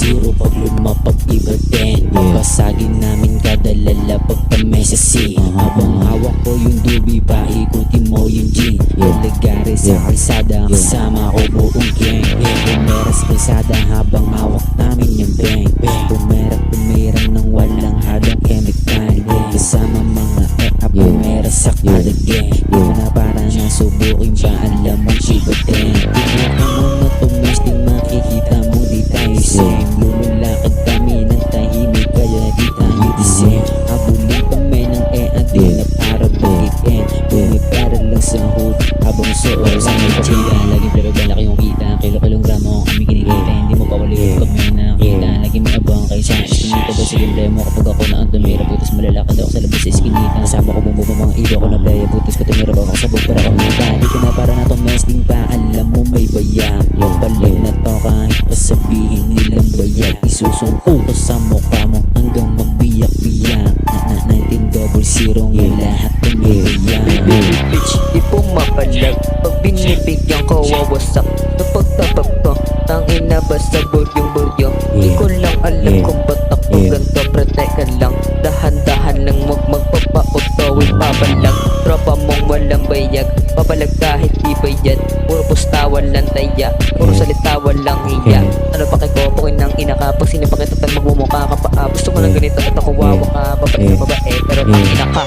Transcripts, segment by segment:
zero pag lumapag iba 10. Babasagin namin kada lalapag kami sa C. Habang hawak ko yung dubi, paikutin mo yung G. Lagari sa kalsada, kasama ko buong gang. Pumeras kalsada habang hawak namin yung bang. Pumerang ng walang halong chemical. Kasama mga pumeras sa kada gang. Na para na subukin pa, alam mong iba 10. Tingnan mo na tumesting, makikita mo di tayo same. Lumulakad kami ng tahimik, kaya di tayo the same. Habulin kami ng di na para bugin. Pumipara lang sa hood habang suot sa may chika. Laging pero balaki yung kita, kilo-kilong gramo ang aming kinikita. Hindi mo pa walikot pag may nakita. Laging may abang kayo sa eskinita. Ba sige mo kapag ako na ang tumira, putas malalakad ako sa labas sa eskinita. Kasama ko bumubong mga iba ko na playa, putas ko tumira ba ako sa bug para kumita. Di ko na para na tumesting pa, alam mo may bayang. Yung palig na to kahit pa sabihin nilang bayag. Isusungko ko sa mukha mo hanggang magbiyak-biyak. Na 1900 yung lahat tumiyak. Baby bitch, di pumapalag. Pag binibigyan ko wawasak. Kapag tapag ko, tangina ba sa buryong-buryo. Di ko lang alam kung ba't ako ganto. Protect lang, dahan-dahan lang magpapauto. Ipapalag, tropa mong walang bayag. Papalag kahit di bayad. Puro pusta walang taya, puro salita walang hiya. Ano pa kay kopokin ng ina ka? Pag sinipakita magmumukha ka pa. Gusto mo lang ganito at ako wawa ka. Babae na babae pero ang ina ka.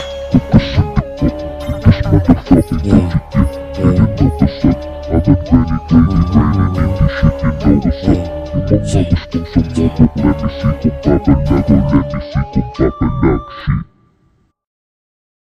Let me see kung papalag, let me see kung papalag.